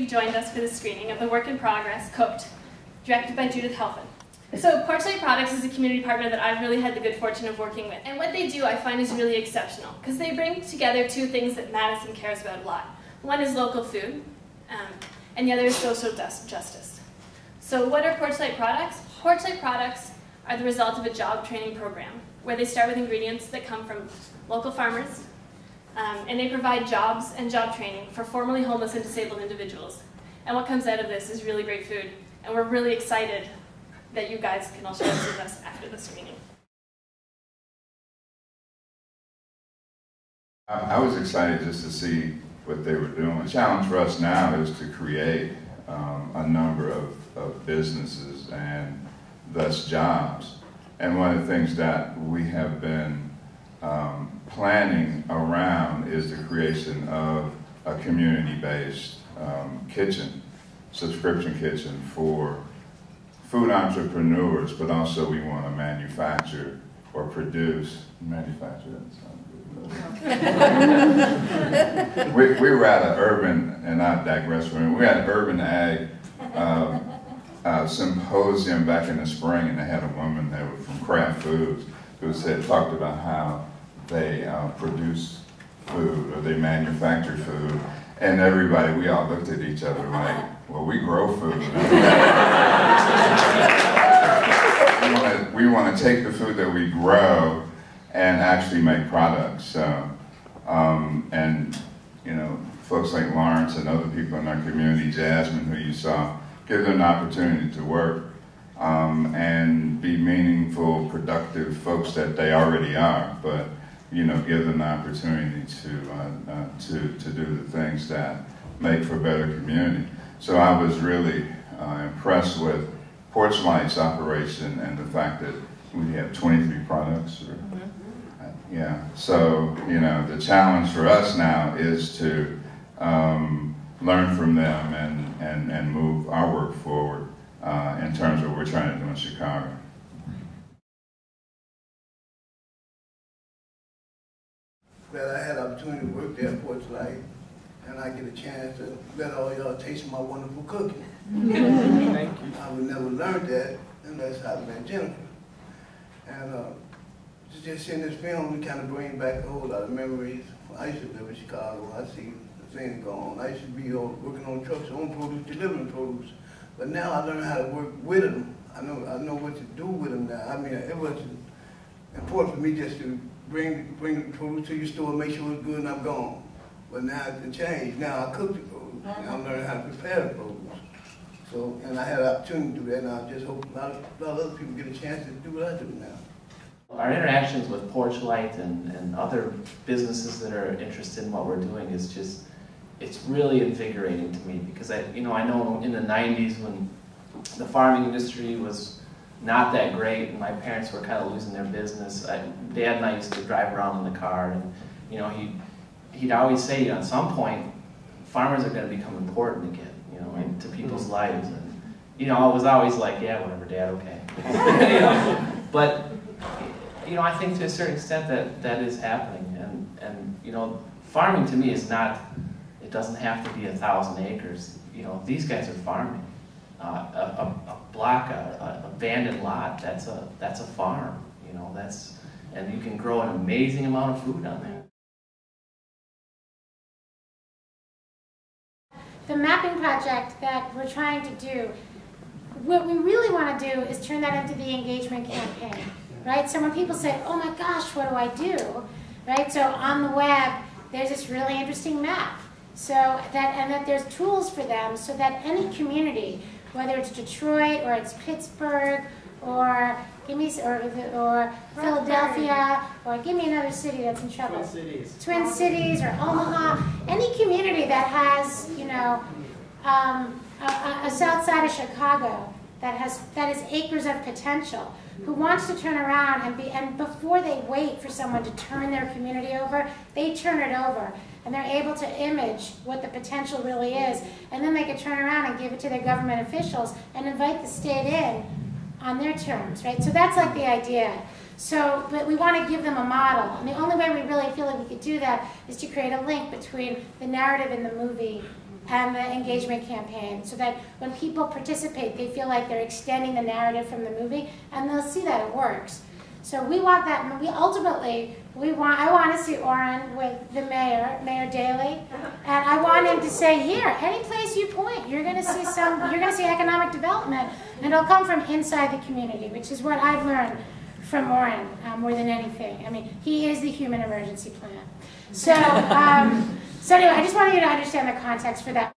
joined us for the screening of the work in progress, Cooked, directed by Judith Helfand. So Porchlight Products is a community partner that I've really had the good fortune of working with. And what they do I find is really exceptional, because they bring together two things that Madison cares about a lot. One is local food, and the other is social justice. So what are Porchlight Products? Porchlight Products are the result of a job training program, where they start with ingredients that come from local farmers, and they provide jobs and job training for formerly homeless and disabled individuals. And what comes out of this is really great food, and we're really excited that you guys can all share this with us after the screening. I was excited just to see what they were doing. The challenge for us now is to create a number of businesses and thus jobs. And one of the things that we have been planning around is the creation of a community-based kitchen, subscription kitchen for food entrepreneurs, but also we want to manufacture or produce. Manufacture, that sounds good. We were at an urban, and I digress from it, we had an urban ag symposium back in the spring, and they had a woman there from Kraft Foods who talked about how they produce food or they manufacture food, and everybody, we all looked at each other like, well, we grow food. We want to take the food that we grow and actually make products. So, and you know, folks like Lawrence and other people in our community, Jasmine, who you saw, give them an opportunity to work and be meaningful, productive folks that they already are. But you know, give them the opportunity to do the things that make for a better community. So I was really impressed with Porchlight's operation and the fact that we have 23 products. Or, yeah. So you know, the challenge for us now is to learn from them and move our work forward in terms of what we're trying to do in Chicago. Well, I had an opportunity to work there at Porchlight, and I get a chance to let all y'all taste my wonderful cooking. Thank you. I would never learn that unless I met Jennifer. And just seeing this film, we kind of bring back a whole lot of memories. I used to live in Chicago. I see the things go on. I used to be working on trucks, on produce, delivering produce. But now I learned how to work with them. I know what to do with them now. I mean, it wasn't important for me just to bring the produce to your store, make sure it's good, and I'm gone. But now it's changed. Now I cook the produce. Now I'm learning how to prepare the produce. So, and I had an opportunity to do that, and I just hope a lot of other people get a chance to do what I do now. Our interactions with Porchlight and other businesses that are interested in what we're doing is just, it's really invigorating to me, because I know in the 90s when the farming industry was not that great and my parents were kind of losing their business, Dad and I used to drive around in the car, and you know, he'd always say, you know, at some point farmers are going to become important again, you know, into people's lives. And you know, I was always like, yeah, whatever, Dad, okay. You know? But you know, I think to a certain extent that is happening, and you know, farming to me is not, it doesn't have to be 1,000 acres. You know, these guys are farming. A block, an abandoned lot, that's a farm. You know, and you can grow an amazing amount of food on there. The mapping project that we're trying to do, what we really want to do is turn that into the engagement campaign, right? So when people say, oh my gosh, what do I do? Right? So on the web, there's this really interesting map. So that there's tools for them so that any community, whether it's Detroit or it's Pittsburgh or or Philadelphia, or give me another city that's in trouble. Twin Cities or Omaha, any community that has, you know, a south side of Chicago that is acres of potential, who wants to turn around and before they wait for someone to turn their community over, they turn it over. And they're able to image what the potential really is. And then they can turn around and give it to their government officials and invite the state in on their terms, right? So that's like the idea. So, but we want to give them a model. And the only way we really feel like we could do that is to create a link between the narrative in the movie and the engagement campaign, so that when people participate, they feel like they're extending the narrative from the movie, and they'll see that it works. So we want that. I want to see Orrin with the mayor, Mayor Daley, and I want him to say, here, any place you point, you're going to see economic development, and it'll come from inside the community, which is what I've learned from Orrin more than anything. I mean, he is the human emergency plan. So, so anyway, I just wanted you to understand the context for that.